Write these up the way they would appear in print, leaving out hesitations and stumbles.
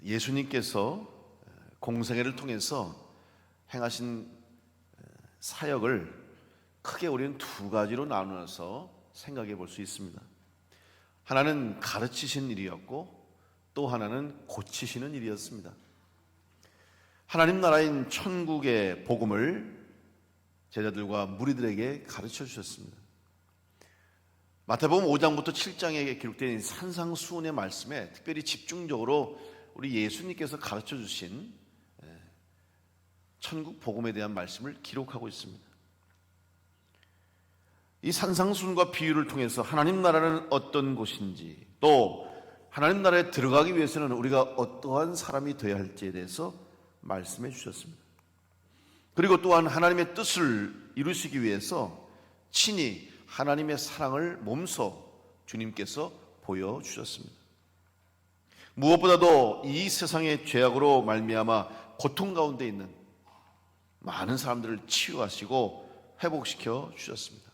예수님께서 공생애를 통해서 행하신 사역을 크게 우리는 두 가지로 나누어서 생각해 볼 수 있습니다. 하나는 가르치신 일이었고 또 하나는 고치시는 일이었습니다. 하나님 나라인 천국의 복음을 제자들과 무리들에게 가르쳐 주셨습니다. 마태복음 5장부터 7장에 기록된 산상수훈의 말씀에 특별히 집중적으로 우리 예수님께서 가르쳐 주신 천국 복음에 대한 말씀을 기록하고 있습니다. 이 산상수훈과 비유를 통해서 하나님 나라는 어떤 곳인지, 또 하나님 나라에 들어가기 위해서는 우리가 어떠한 사람이 되어야 할지에 대해서 말씀해 주셨습니다. 그리고 또한 하나님의 뜻을 이루시기 위해서 친히 하나님의 사랑을 몸소 주님께서 보여주셨습니다. 무엇보다도 이 세상의 죄악으로 말미암아 고통 가운데 있는 많은 사람들을 치유하시고 회복시켜 주셨습니다.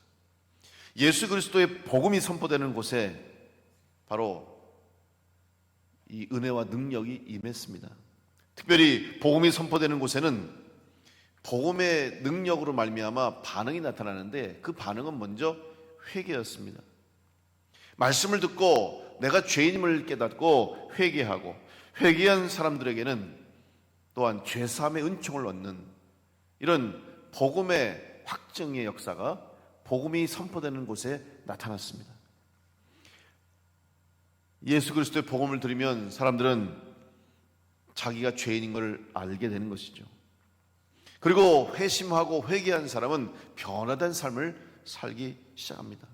예수 그리스도의 복음이 선포되는 곳에 바로 이 은혜와 능력이 임했습니다. 특별히 복음이 선포되는 곳에는 복음의 능력으로 말미암아 반응이 나타나는데 그 반응은 먼저 회개였습니다. 말씀을 듣고 내가 죄인임을 깨닫고 회개하고 회개한 사람들에게는 또한 죄사함의 은총을 얻는 이런 복음의 확증의 역사가 복음이 선포되는 곳에 나타났습니다. 예수 그리스도의 복음을 들으면 사람들은 자기가 죄인인 것을 알게 되는 것이죠. 그리고 회심하고 회개한 사람은 변화된 삶을 살기 시작합니다.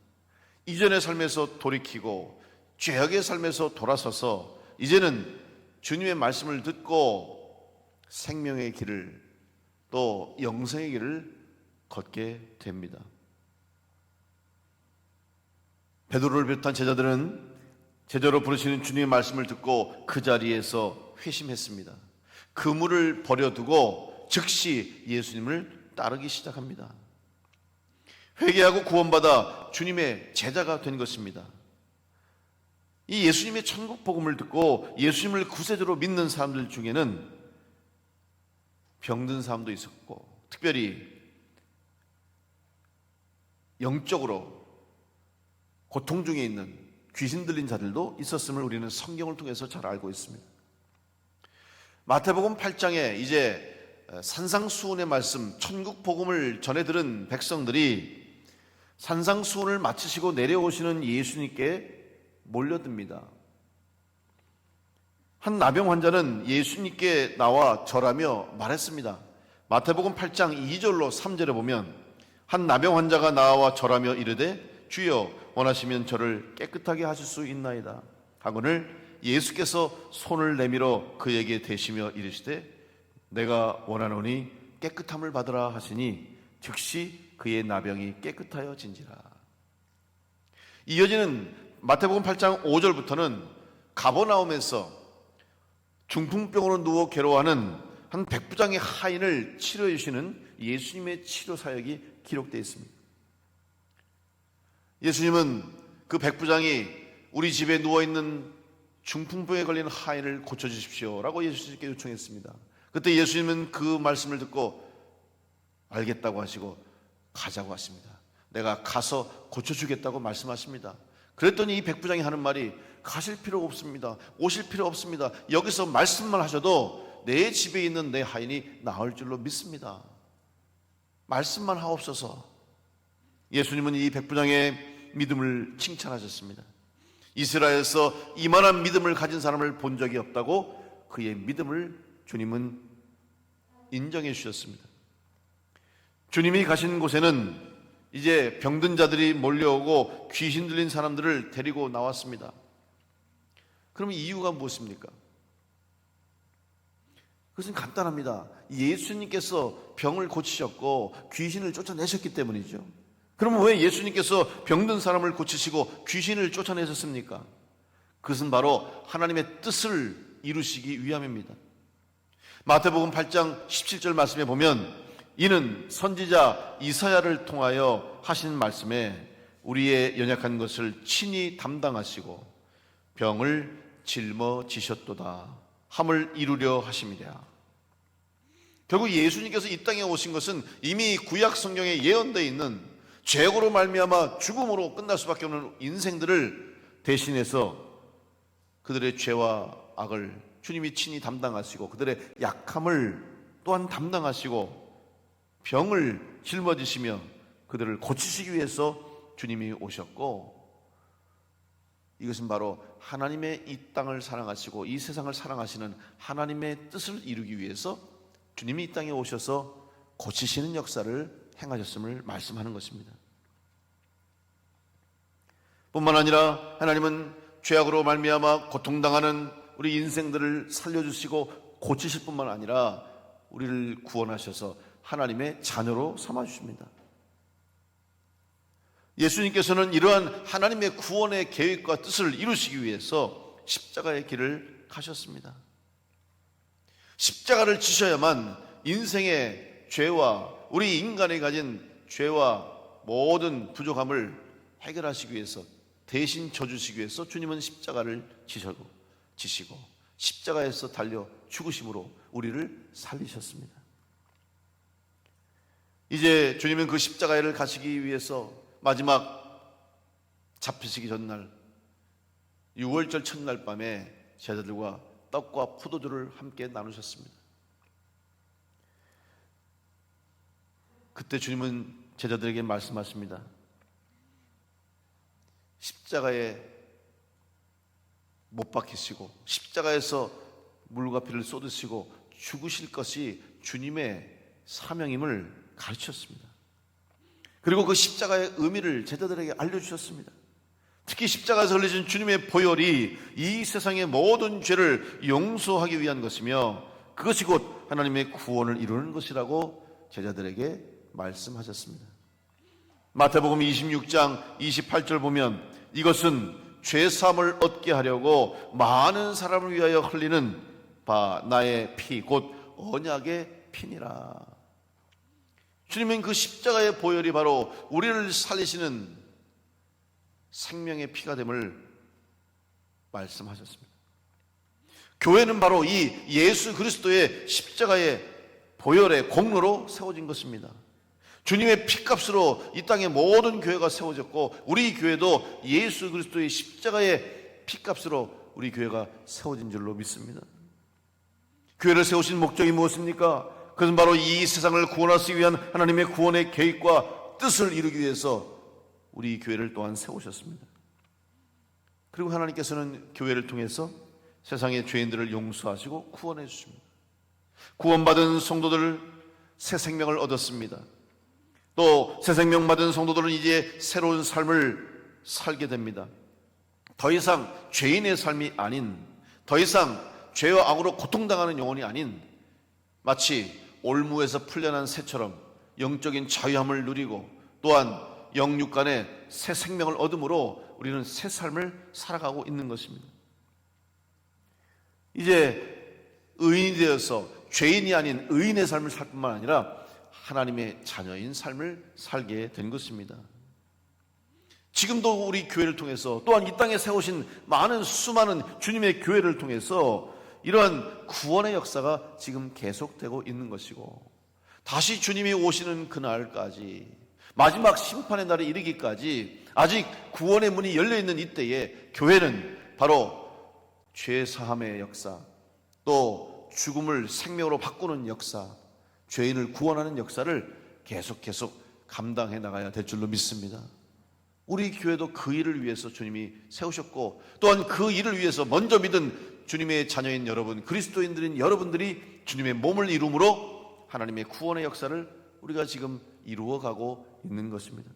이전의 삶에서 돌이키고 죄악의 삶에서 돌아서서 이제는 주님의 말씀을 듣고 생명의 길을 또 영생의 길을 걷게 됩니다. 베드로를 비롯한 제자들은 제자로 부르시는 주님의 말씀을 듣고 그 자리에서 회심했습니다. 그물을 버려두고 즉시 예수님을 따르기 시작합니다. 회개하고 구원받아 주님의 제자가 된 것입니다. 이 예수님의 천국 복음을 듣고 예수님을 구세주로 믿는 사람들 중에는 병든 사람도 있었고 특별히 영적으로 고통 중에 있는 귀신 들린 자들도 있었음을 우리는 성경을 통해서 잘 알고 있습니다. 마태복음 8장에 이제 산상수훈의 말씀, 천국 복음을 전해 들은 백성들이 산상수훈을 마치시고 내려오시는 예수님께 몰려듭니다. 한 나병 환자는 예수님께 나와 절하며 말했습니다. 마태복음 8장 2절로 3절에 보면 한 나병 환자가 나와 절하며 이르되 주여 원하시면 저를 깨끗하게 하실 수 있나이다 하거늘 예수께서 손을 내밀어 그에게 대시며 이르시되 내가 원하노니 깨끗함을 받으라 하시니 즉시 그의 나병이 깨끗하여진지라. 이어지는 마태복음 8장 5절부터는 가버나움에서 중풍병으로 누워 괴로워하는 한 백부장의 하인을 치료해 주시는 예수님의 치료 사역이 기록되어 있습니다. 예수님은 그 백부장이 우리 집에 누워있는 중풍병에 걸린 하인을 고쳐주십시오라고 예수님께 요청했습니다. 그때 예수님은 그 말씀을 듣고 알겠다고 하시고 가자고 하십니다. 내가 가서 고쳐주겠다고 말씀하십니다. 그랬더니 이 백부장이 하는 말이 가실 필요 없습니다. 오실 필요 없습니다. 여기서 말씀만 하셔도 내 집에 있는 내 하인이 나을 줄로 믿습니다. 말씀만 하옵소서. 예수님은 이 백부장의 믿음을 칭찬하셨습니다. 이스라엘에서 이만한 믿음을 가진 사람을 본 적이 없다고 그의 믿음을 주님은 인정해 주셨습니다. 주님이 가신 곳에는 이제 병든 자들이 몰려오고 귀신 들린 사람들을 데리고 나왔습니다. 그럼 이유가 무엇입니까? 그것은 간단합니다. 예수님께서 병을 고치셨고 귀신을 쫓아내셨기 때문이죠. 그러면 왜 예수님께서 병든 사람을 고치시고 귀신을 쫓아내셨습니까? 그것은 바로 하나님의 뜻을 이루시기 위함입니다. 마태복음 8장 17절 말씀에 보면 이는 선지자 이사야를 통하여 하신 말씀에 우리의 연약한 것을 친히 담당하시고 병을 짊어지셨도다 함을 이루려 하심이라. 결국 예수님께서 이 땅에 오신 것은 이미 구약 성경에 예언되어 있는 죄고로 말미암아 죽음으로 끝날 수밖에 없는 인생들을 대신해서 그들의 죄와 악을 주님이 친히 담당하시고 그들의 약함을 또한 담당하시고 병을 짊어지시며 그들을 고치시기 위해서 주님이 오셨고, 이것은 바로 하나님의 이 땅을 사랑하시고 이 세상을 사랑하시는 하나님의 뜻을 이루기 위해서 주님이 이 땅에 오셔서 고치시는 역사를 행하셨음을 말씀하는 것입니다. 뿐만 아니라 하나님은 죄악으로 말미암아 고통당하는 우리 인생들을 살려주시고 고치실 뿐만 아니라 우리를 구원하셔서 하나님의 자녀로 삼아주십니다. 예수님께서는 이러한 하나님의 구원의 계획과 뜻을 이루시기 위해서 십자가의 길을 가셨습니다. 십자가를 지셔야만 인생의 죄와 우리 인간이 가진 죄와 모든 부족함을 해결하시기 위해서, 대신 져주시기 위해서 주님은 십자가를 지시고 십자가에서 달려 죽으심으로 우리를 살리셨습니다. 이제 주님은 그 십자가를 가시기 위해서 마지막 잡히시기 전날 6월절 첫날 밤에 제자들과 떡과 포도주를 함께 나누셨습니다. 그때 주님은 제자들에게 말씀하십니다. 십자가에 못 박히시고 십자가에서 물과 피를 쏟으시고 죽으실 것이 주님의 사명임을 가르쳤습니다. 그리고 그 십자가의 의미를 제자들에게 알려주셨습니다. 특히 십자가에서 흘리신 주님의 보혈이 이 세상의 모든 죄를 용서하기 위한 것이며 그것이 곧 하나님의 구원을 이루는 것이라고 제자들에게 말씀하셨습니다. 마태복음 26장 28절 보면 이것은 죄사함을 얻게 하려고 많은 사람을 위하여 흘리는 바 나의 피 곧 언약의 피니라. 주님은 그 십자가의 보혈이 바로 우리를 살리시는 생명의 피가 됨을 말씀하셨습니다. 교회는 바로 이 예수 그리스도의 십자가의 보혈의 공로로 세워진 것입니다. 주님의 피값으로 이 땅의 모든 교회가 세워졌고 우리 교회도 예수 그리스도의 십자가의 피값으로 우리 교회가 세워진 줄로 믿습니다. 교회를 세우신 목적이 무엇입니까? 그것은 바로 이 세상을 구원하시기 위한 하나님의 구원의 계획과 뜻을 이루기 위해서 우리 교회를 또한 세우셨습니다. 그리고 하나님께서는 교회를 통해서 세상의 죄인들을 용서하시고 구원해 주십니다. 구원받은 성도들 새 생명을 얻었습니다. 또 새 생명 받은 성도들은 이제 새로운 삶을 살게 됩니다. 더 이상 죄인의 삶이 아닌, 더 이상 죄와 악으로 고통당하는 영혼이 아닌, 마치 올무에서 풀려난 새처럼 영적인 자유함을 누리고 또한 영육간에 새 생명을 얻음으로 우리는 새 삶을 살아가고 있는 것입니다. 이제 의인이 되어서 죄인이 아닌 의인의 삶을 살 뿐만 아니라 하나님의 자녀인 삶을 살게 된 것입니다. 지금도 우리 교회를 통해서 또한 이 땅에 세우신 수많은 주님의 교회를 통해서 이러한 구원의 역사가 지금 계속되고 있는 것이고, 다시 주님이 오시는 그날까지, 마지막 심판의 날에 이르기까지 아직 구원의 문이 열려있는 이때에 교회는 바로 죄사함의 역사, 또 죽음을 생명으로 바꾸는 역사, 죄인을 구원하는 역사를 계속 감당해 나가야 될 줄로 믿습니다. 우리 교회도 그 일을 위해서 주님이 세우셨고, 또한 그 일을 위해서 먼저 믿은 주님의 자녀인 여러분, 그리스도인들인 여러분들이 주님의 몸을 이룸으로 하나님의 구원의 역사를 우리가 지금 이루어가고 있는 것입니다.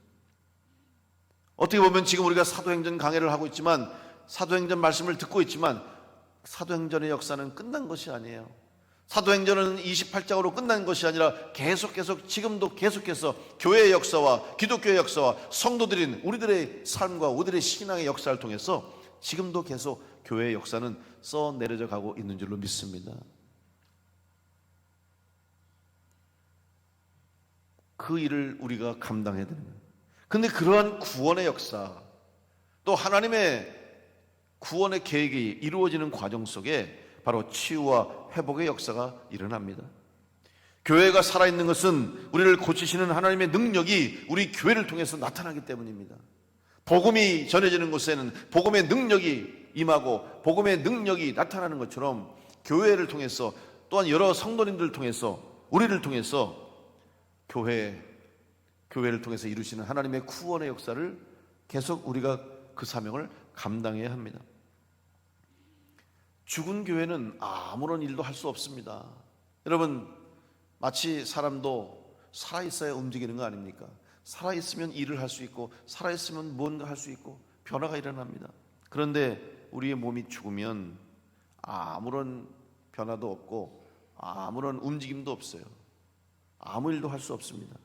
어떻게 보면 지금 우리가 사도행전 강해를 하고 있지만, 사도행전 말씀을 듣고 있지만 사도행전의 역사는 끝난 것이 아니에요. 사도행전은 28장으로 끝난 것이 아니라 계속 지금도 계속해서 교회의 역사와 기독교의 역사와 성도들인 우리들의 삶과 우리들의 신앙의 역사를 통해서 지금도 계속 교회의 역사는 써내려져 가고 있는 줄로 믿습니다. 그 일을 우리가 감당해야 됩니다. 그런데 그러한 구원의 역사, 또 하나님의 구원의 계획이 이루어지는 과정 속에 바로 치유와 회복의 역사가 일어납니다. 교회가 살아있는 것은 우리를 고치시는 하나님의 능력이 우리 교회를 통해서 나타나기 때문입니다. 복음이 전해지는 곳에는 복음의 능력이 임하고 복음의 능력이 나타나는 것처럼 교회를 통해서 또한 여러 성도님들을 통해서 우리를 통해서 교회를 통해서 이루시는 하나님의 구원의 역사를 계속 우리가 그 사명을 감당해야 합니다. 죽은 교회는 아무런 일도 할 수 없습니다. 여러분, 마치 사람도 살아있어야 움직이는 거 아닙니까? 살아있으면 일을 할 수 있고 살아있으면 뭔가 할 수 있고 변화가 일어납니다. 그런데 우리의 몸이 죽으면 아무런 변화도 없고 아무런 움직임도 없어요. 아무 일도 할 수 없습니다.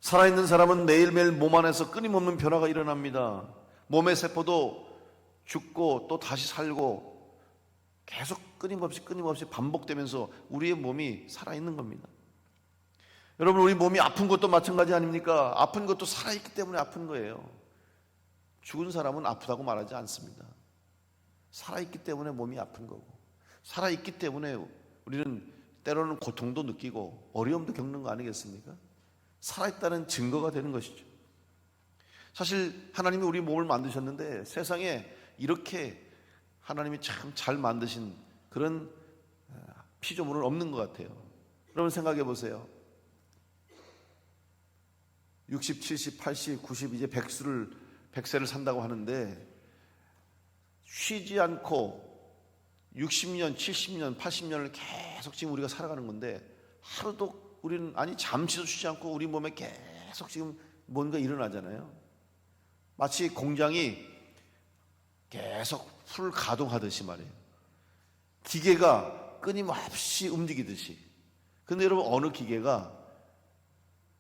살아있는 사람은 매일매일 몸 안에서 끊임없는 변화가 일어납니다. 몸의 세포도 죽고 또 다시 살고 계속 끊임없이 반복되면서 우리의 몸이 살아있는 겁니다. 여러분, 우리 몸이 아픈 것도 마찬가지 아닙니까? 아픈 것도 살아있기 때문에 아픈 거예요. 죽은 사람은 아프다고 말하지 않습니다. 살아있기 때문에 몸이 아픈 거고, 살아있기 때문에 우리는 때로는 고통도 느끼고 어려움도 겪는 거 아니겠습니까? 살아있다는 증거가 되는 것이죠. 사실 하나님이 우리 몸을 만드셨는데 세상에 이렇게 하나님이 참 잘 만드신 그런 피조물은 없는 것 같아요. 여러분 생각해 보세요. 60, 70, 80, 90 이제 100세를 산다고 하는데 쉬지 않고 60년, 70년, 80년을 계속 지금 우리가 살아가는 건데 하루도 우리는 잠시도 쉬지 않고 우리 몸에 계속 지금 뭔가 일어나잖아요. 마치 공장이 계속 풀 가동하듯이 말이에요. 기계가 끊임없이 움직이듯이. 근데 여러분, 어느 기계가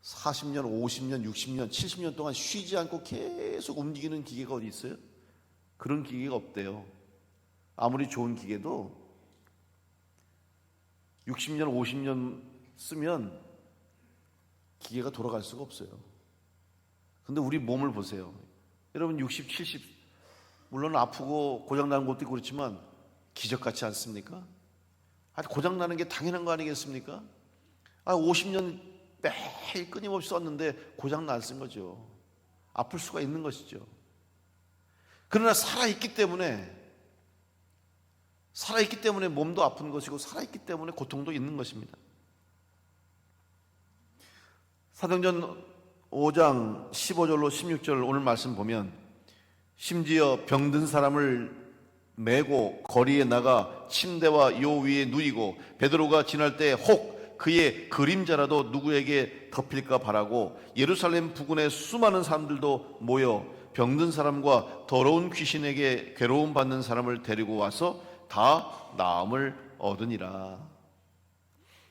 40년, 50년, 60년, 70년 동안 쉬지 않고 계속 움직이는 기계가 어디 있어요? 그런 기계가 없대요. 아무리 좋은 기계도 60년, 50년 쓰면 기계가 돌아갈 수가 없어요. 근데 우리 몸을 보세요. 여러분 60, 70 물론 아프고 고장나는 것도 있고 그렇지만 기적 같지 않습니까? 고장나는 게 당연한 거 아니겠습니까? 50년 매일 끊임없이 썼는데 고장났은 거죠. 아플 수가 있는 것이죠. 그러나 살아있기 때문에 몸도 아픈 것이고 살아있기 때문에 고통도 있는 것입니다. 사도행전 5장 15절로 16절 오늘 말씀 보면 심지어 병든 사람을 메고 거리에 나가 침대와 요 위에 누이고 베드로가 지날 때 혹 그의 그림자라도 누구에게 덮일까 바라고 예루살렘 부근에 수많은 사람들도 모여 병든 사람과 더러운 귀신에게 괴로움 받는 사람을 데리고 와서 다 나음을 얻으니라.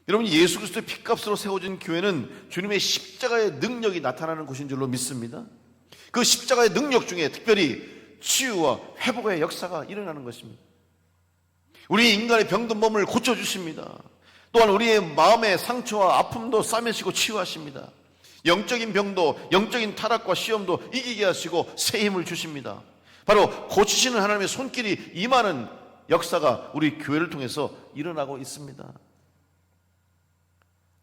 여러분, 예수 그리스도의 피값으로 세워진 교회는 주님의 십자가의 능력이 나타나는 곳인 줄로 믿습니다. 그 십자가의 능력 중에 특별히 치유와 회복의 역사가 일어나는 것입니다. 우리 인간의 병든 몸을 고쳐주십니다. 또한 우리의 마음의 상처와 아픔도 싸매시고 치유하십니다. 영적인 병도, 영적인 타락과 시험도 이기게 하시고 새 힘을 주십니다. 바로 고치시는 하나님의 손길이 임하는 역사가 우리 교회를 통해서 일어나고 있습니다.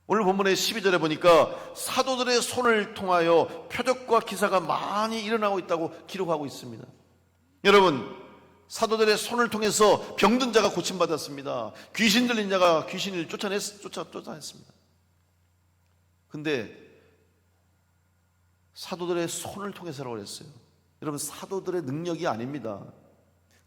오늘 본문의 12절에 보니까 사도들의 손을 통하여 표적과 기사가 많이 일어나고 있다고 기록하고 있습니다. 여러분, 사도들의 손을 통해서 병든 자가 고침받았습니다. 귀신 들린 자가 귀신을 쫓아냈습니다. 근데 사도들의 손을 통해서라고 그랬어요. 여러분, 사도들의 능력이 아닙니다.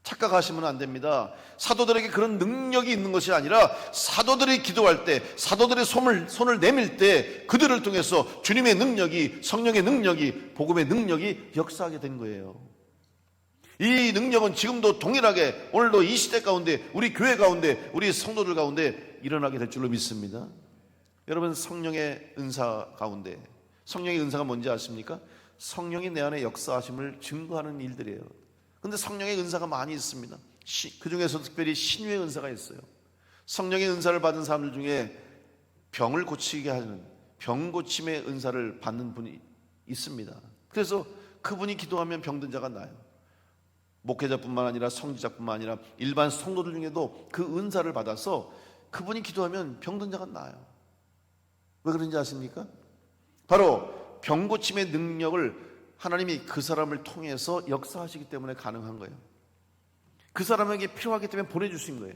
착각하시면 안 됩니다. 사도들에게 그런 능력이 있는 것이 아니라 사도들이 기도할 때, 사도들의 손을 내밀 때 그들을 통해서 주님의 능력이, 성령의 능력이, 복음의 능력이 역사하게 된 거예요. 이 능력은 지금도 동일하게 오늘도 이 시대 가운데, 우리 교회 가운데, 우리 성도들 가운데 일어나게 될 줄로 믿습니다. 여러분, 성령의 은사 가운데, 성령의 은사가 뭔지 아십니까? 성령이 내 안에 역사하심을 증거하는 일들이에요. 근데 성령의 은사가 많이 있습니다. 그 중에서 특별히 신유의 은사가 있어요. 성령의 은사를 받은 사람들 중에 병을 고치게 하는 병 고침의 은사를 받는 분이 있습니다. 그래서 그분이 기도하면 병든 자가 나요. 목회자뿐만 아니라 성지자뿐만 아니라 일반 성도들 중에도 그 은사를 받아서 그분이 기도하면 병든 자가 나아요. 왜 그런지 아십니까? 바로 병 고침의 능력을 하나님이 그 사람을 통해서 역사하시기 때문에 가능한 거예요. 그 사람에게 필요하기 때문에 보내주신 거예요.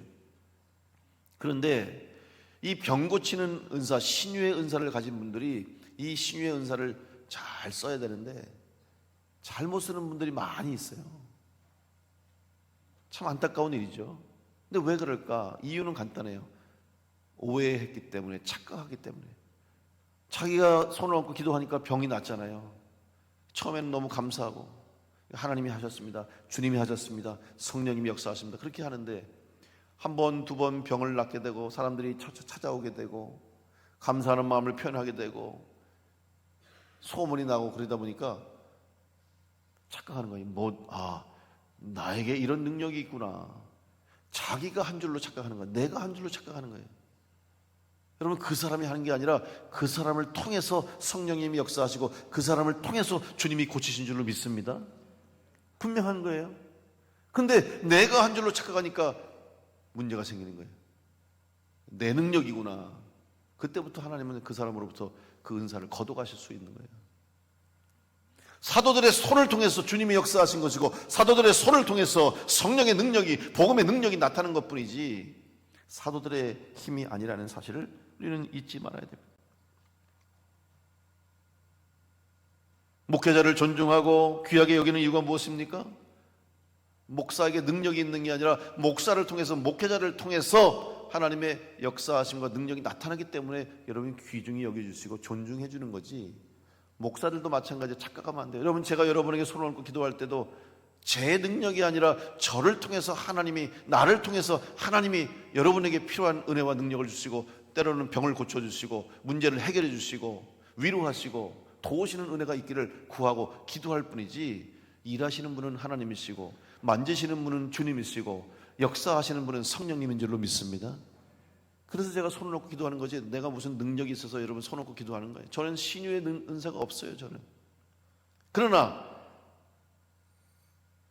그런데 이 병 고치는 은사, 신유의 은사를 가진 분들이 이 신유의 은사를 잘 써야 되는데 잘못 쓰는 분들이 많이 있어요. 참 안타까운 일이죠. 근데 왜 그럴까? 이유는 간단해요. 오해했기 때문에, 착각하기 때문에. 자기가 손을 얹고 기도하니까 병이 낫잖아요. 처음에는 너무 감사하고 하나님이 하셨습니다, 주님이 하셨습니다, 성령님이 역사하십니다, 그렇게 하는데 한 번, 두 번 병을 낫게 되고 사람들이 찾아오게 되고 감사하는 마음을 표현하게 되고 소문이 나고 그러다 보니까 착각하는 거예요. 나에게 이런 능력이 있구나. 자기가 한 줄로 착각하는 거예요. 내가 한 줄로 착각하는 거예요. 여러분, 그 사람이 하는 게 아니라 그 사람을 통해서 성령님이 역사하시고 그 사람을 통해서 주님이 고치신 줄로 믿습니다. 분명한 거예요. 근데 내가 한 줄로 착각하니까 문제가 생기는 거예요. 내 능력이구나. 그때부터 하나님은 그 사람으로부터 그 은사를 거둬가실 수 있는 거예요. 사도들의 손을 통해서 주님이 역사하신 것이고 사도들의 손을 통해서 성령의 능력이, 복음의 능력이 나타나는 것뿐이지 사도들의 힘이 아니라는 사실을 우리는 잊지 말아야 됩니다. 목회자를 존중하고 귀하게 여기는 이유가 무엇입니까? 목사에게 능력이 있는 게 아니라 목사를 통해서, 목회자를 통해서 하나님의 역사하심과 능력이 나타나기 때문에 여러분 귀중히 여겨주시고 존중해 주는 거지. 목사들도 마찬가지로 착각하면 안 돼요. 여러분, 제가 여러분에게 손을 얹고 기도할 때도 제 능력이 아니라 저를 통해서 하나님이, 나를 통해서 하나님이 여러분에게 필요한 은혜와 능력을 주시고 때로는 병을 고쳐주시고 문제를 해결해 주시고 위로하시고 도우시는 은혜가 있기를 구하고 기도할 뿐이지, 일하시는 분은 하나님이시고 만지시는 분은 주님이시고 역사하시는 분은 성령님인 줄로 믿습니다. 그래서 제가 손을 놓고 기도하는 거지, 내가 무슨 능력이 있어서 여러분 손 놓고 기도하는 거예요. 저는 신유의 은사가 없어요. 저는. 그러나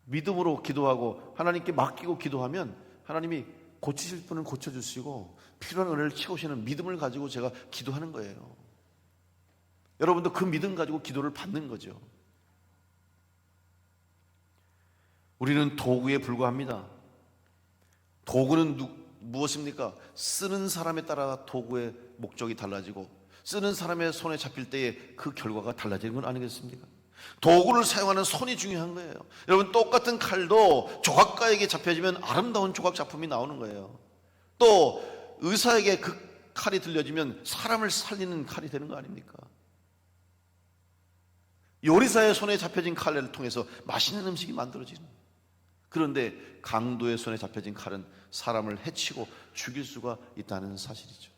믿음으로 기도하고 하나님께 맡기고 기도하면 하나님이 고치실 분은 고쳐주시고 필요한 은혜를 채우시는 믿음을 가지고 제가 기도하는 거예요. 여러분도 그 믿음 가지고 기도를 받는 거죠. 우리는 도구에 불과합니다. 도구는 무엇입니까? 쓰는 사람에 따라 도구의 목적이 달라지고 쓰는 사람의 손에 잡힐 때에 그 결과가 달라지는 건 아니겠습니까? 도구를 사용하는 손이 중요한 거예요. 여러분, 똑같은 칼도 조각가에게 잡혀지면 아름다운 조각 작품이 나오는 거예요. 또 의사에게 그 칼이 들려지면 사람을 살리는 칼이 되는 거 아닙니까? 요리사의 손에 잡혀진 칼을 통해서 맛있는 음식이 만들어지는 거예요. 그런데 강도의 손에 잡혀진 칼은 사람을 해치고 죽일 수가 있다는 사실이죠.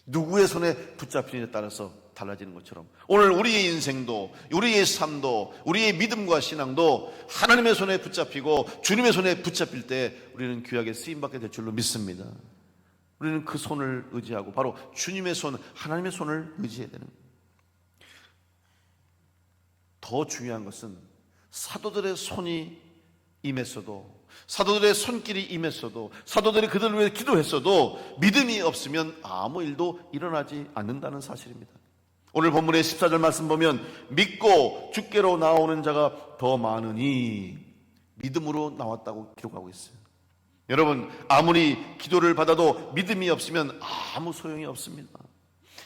누구의 손에 붙잡히느냐에 따라서 달라지는 것처럼 오늘 우리의 인생도, 우리의 삶도, 우리의 믿음과 신앙도 하나님의 손에 붙잡히고 주님의 손에 붙잡힐 때 우리는 귀하게 쓰임받게 될 줄로 믿습니다. 우리는 그 손을 의지하고 바로 주님의 손, 하나님의 손을 의지해야 되는 거예요. 더 중요한 것은 사도들의 손이 임했어도, 사도들의 손길이 임했어도, 사도들이 그들을 위해 기도했어도 믿음이 없으면 아무 일도 일어나지 않는다는 사실입니다. 오늘 본문의 14절 말씀 보면 믿고 주께로 나오는 자가 더 많으니 믿음으로 나왔다고 기록하고 있어요. 여러분, 아무리 기도를 받아도 믿음이 없으면 아무 소용이 없습니다.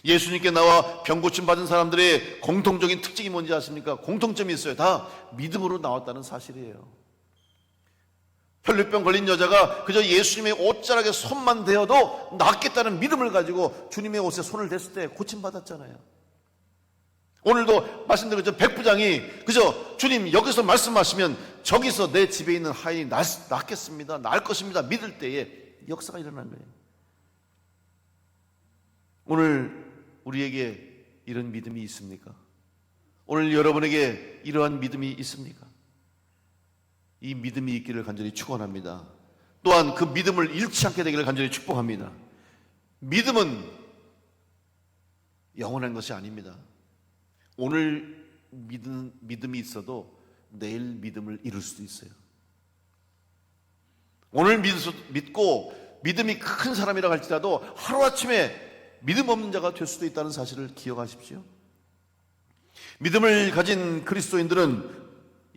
예수님께 나와 병 고침 받은 사람들의 공통적인 특징이 뭔지 아십니까? 공통점이 있어요. 다 믿음으로 나왔다는 사실이에요. 혈류병 걸린 여자가 그저 예수님의 옷자락에 손만 대어도 낫겠다는 믿음을 가지고 주님의 옷에 손을 댔을 때 고침받았잖아요. 오늘도 말씀드린 것처럼 백부장이 그저 주님 여기서 말씀하시면 저기서 내 집에 있는 하인이 낫겠습니다, 나을 것입니다 믿을 때에 역사가 일어난 거예요. 오늘 우리에게 이런 믿음이 있습니까? 오늘 여러분에게 이러한 믿음이 있습니까? 이 믿음이 있기를 간절히 축원합니다. 또한 그 믿음을 잃지 않게 되기를 간절히 축복합니다. 믿음은 영원한 것이 아닙니다. 오늘 믿음이 있어도 내일 믿음을 잃을 수도 있어요. 오늘 믿고 믿음이 큰 사람이라 할지라도 하루아침에 믿음 없는 자가 될 수도 있다는 사실을 기억하십시오. 믿음을 가진 그리스도인들은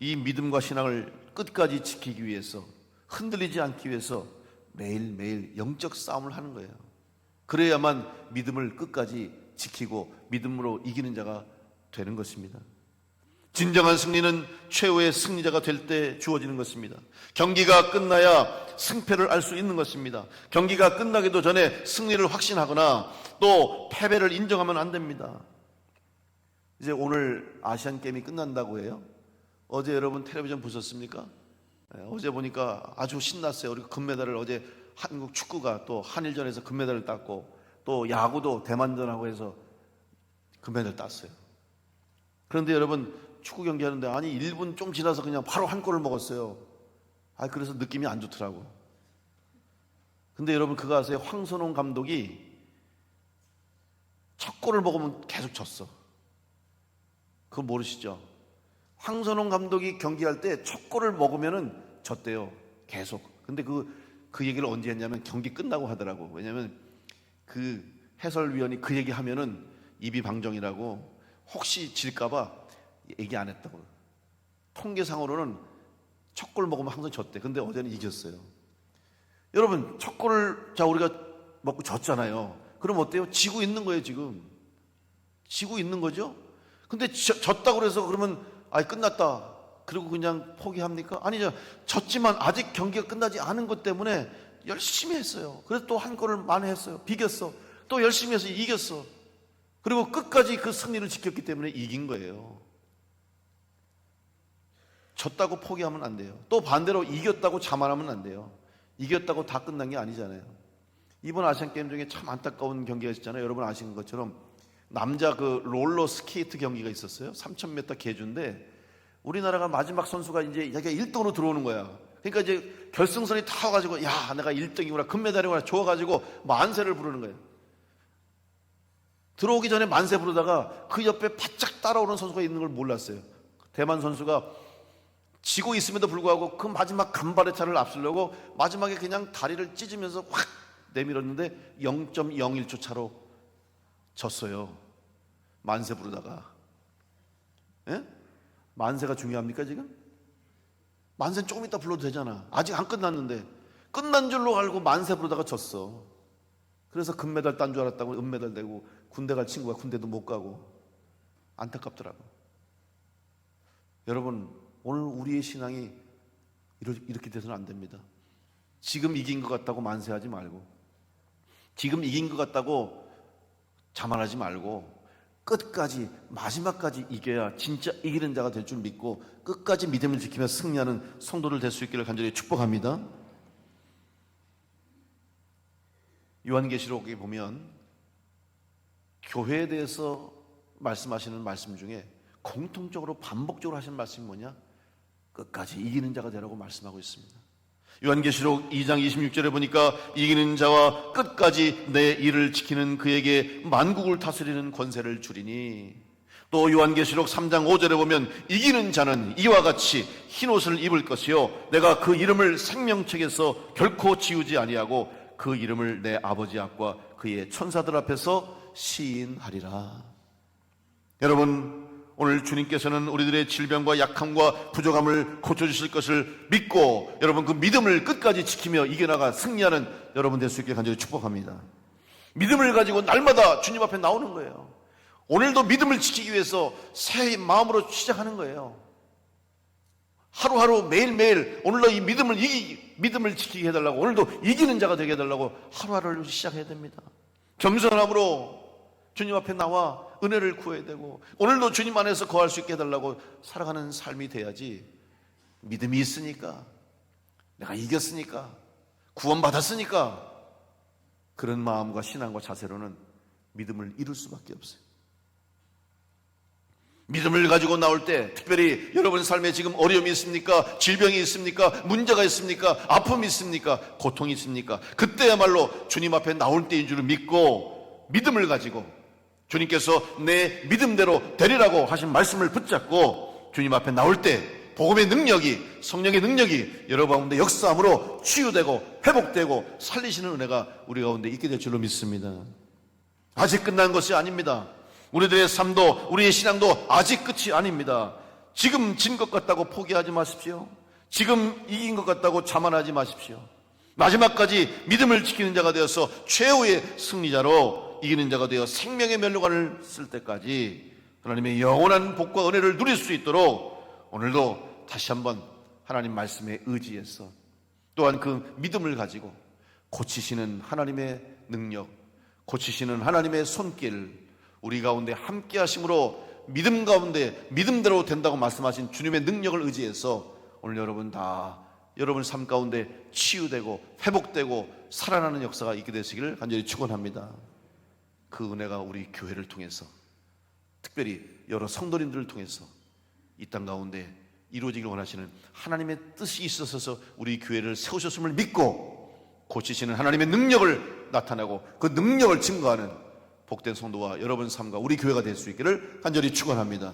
이 믿음과 신앙을 끝까지 지키기 위해서, 흔들리지 않기 위해서 매일매일 영적 싸움을 하는 거예요. 그래야만 믿음을 끝까지 지키고 믿음으로 이기는 자가 되는 것입니다. 진정한 승리는 최후의 승리자가 될 때 주어지는 것입니다. 경기가 끝나야 승패를 알 수 있는 것입니다. 경기가 끝나기도 전에 승리를 확신하거나 또 패배를 인정하면 안 됩니다. 이제 오늘 아시안 게임이 끝난다고 해요. 어제 여러분 텔레비전 보셨습니까? 어제 보니까 아주 신났어요. 우리 금메달을 어제 한국 축구가 또 한일전에서 금메달을 땄고, 또 야구도 대만전하고 해서 금메달 땄어요. 그런데 여러분 축구 경기 하는데 1분 좀 지나서 그냥 바로 한 골을 먹었어요. 그래서 느낌이 안 좋더라고. 근데 여러분 그거 아세요? 황선홍 감독이 첫 골을 먹으면 계속 졌어. 그거 모르시죠? 황선홍 감독이 경기할 때 첫 골을 먹으면은 졌대요. 계속. 근데 그 얘기를 언제 했냐면 경기 끝나고 하더라고. 왜냐면 그 해설위원이 그 얘기 하면은 입이 방정이라고, 혹시 질까봐 얘기 안 했다고. 통계상으로는 첫 골 먹으면 항상 졌대. 근데 어제는 이겼어요. 여러분, 첫 골을 우리가 먹고 졌잖아요. 그럼 어때요? 지고 있는 거예요, 지금. 지고 있는 거죠? 근데 졌다고 그래서 그러면 끝났다, 그리고 그냥 포기합니까? 아니죠. 졌지만 아직 경기가 끝나지 않은 것 때문에 열심히 했어요. 그래서 또 한 골을 만회했어요. 비겼어. 또 열심히 해서 이겼어. 그리고 끝까지 그 승리를 지켰기 때문에 이긴 거예요. 졌다고 포기하면 안 돼요. 또 반대로 이겼다고 자만하면 안 돼요. 이겼다고 다 끝난 게 아니잖아요. 이번 아시안게임 중에 참 안타까운 경기가 있었잖아요. 여러분 아시는 것처럼 남자 그 롤러 스케이트 경기가 있었어요. 3000m 계주인데 우리나라가 마지막 선수가 이제 자기가 1등으로 들어오는 거야. 그러니까 이제 결승선이 타와가지고 야, 내가 1등이구나, 금메달이구나 좋아가지고 만세를 부르는 거예요. 들어오기 전에 만세 부르다가 그 옆에 바짝 따라오는 선수가 있는 걸 몰랐어요. 대만 선수가 지고 있음에도 불구하고 그 마지막 간발의 차를 앞서려고 마지막에 그냥 다리를 찢으면서 확 내밀었는데 0.01초 차로 졌어요. 만세 부르다가. 예? 만세가 중요합니까 지금? 만세는 조금 이따 불러도 되잖아. 아직 안 끝났는데. 끝난 줄로 알고 만세 부르다가 졌어. 그래서 금메달 딴 줄 알았다고 은메달 내고 군대 갈 친구가 군대도 못 가고. 안타깝더라고. 여러분, 오늘 우리의 신앙이 이렇게 돼서는 안 됩니다. 지금 이긴 것 같다고 만세하지 말고, 지금 이긴 것 같다고 자만하지 말고, 끝까지 마지막까지 이겨야 진짜 이기는 자가 될 줄 믿고 끝까지 믿음을 지키며 승리하는 성도들 될 수 있기를 간절히 축복합니다. 요한계시록에 보면 교회에 대해서 말씀하시는 말씀 중에 공통적으로 반복적으로 하시는 말씀이 뭐냐? 끝까지 이기는 자가 되라고 말씀하고 있습니다. 요한계시록 2장 26절에 보니까 이기는 자와 끝까지 내 일을 지키는 그에게 만국을 다스리는 권세를 주리니, 또 요한계시록 3장 5절에 보면 이기는 자는 이와 같이 흰옷을 입을 것이요 내가 그 이름을 생명책에서 결코 지우지 아니하고 그 이름을 내 아버지 앞과 그의 천사들 앞에서 시인하리라. 여러분, 오늘 주님께서는 우리들의 질병과 약함과 부족함을 고쳐주실 것을 믿고 여러분 그 믿음을 끝까지 지키며 이겨나가 승리하는 여러분 될 수 있게 간절히 축복합니다. 믿음을 가지고 날마다 주님 앞에 나오는 거예요. 오늘도 믿음을 지키기 위해서 새 마음으로 시작하는 거예요. 하루하루 매일매일 오늘도 이 믿음을 지키게 해달라고, 오늘도 이기는 자가 되게 해달라고 하루하루를 시작해야 됩니다. 겸손함으로 주님 앞에 나와 은혜를 구해야 되고 오늘도 주님 안에서 거할 수 있게 해달라고 살아가는 삶이 돼야지, 믿음이 있으니까, 내가 이겼으니까, 구원받았으니까 그런 마음과 신앙과 자세로는 믿음을 잃을 수밖에 없어요. 믿음을 가지고 나올 때, 특별히 여러분 삶에 지금 어려움이 있습니까? 질병이 있습니까? 문제가 있습니까? 아픔이 있습니까? 고통이 있습니까? 그때야말로 주님 앞에 나올 때인 줄 믿고 믿음을 가지고 주님께서 내 믿음대로 되리라고 하신 말씀을 붙잡고 주님 앞에 나올 때 복음의 능력이, 성령의 능력이 여러분 가운데 역사함으로 치유되고 회복되고 살리시는 은혜가 우리 가운데 있게 될 줄로 믿습니다. 아직 끝난 것이 아닙니다. 우리들의 삶도 우리의 신앙도 아직 끝이 아닙니다. 지금 진 것 같다고 포기하지 마십시오. 지금 이긴 것 같다고 자만하지 마십시오. 마지막까지 믿음을 지키는 자가 되어서 최후의 승리자로 이기는 자가 되어 생명의 면류관을 쓸 때까지 하나님의 영원한 복과 은혜를 누릴 수 있도록 오늘도 다시 한번 하나님 말씀에 의지해서 또한 그 믿음을 가지고 고치시는 하나님의 능력, 고치시는 하나님의 손길 우리 가운데 함께 하심으로 믿음 가운데 믿음대로 된다고 말씀하신 주님의 능력을 의지해서 오늘 여러분 다 여러분 삶 가운데 치유되고 회복되고 살아나는 역사가 있게 되시기를 간절히 축원합니다. 그 은혜가 우리 교회를 통해서 특별히 여러 성도님들을 통해서 이 땅 가운데 이루어지길 원하시는 하나님의 뜻이 있어서 우리 교회를 세우셨음을 믿고 고치시는 하나님의 능력을 나타내고 그 능력을 증거하는 복된 성도와 여러분 삶과 우리 교회가 될 수 있기를 간절히 축원합니다.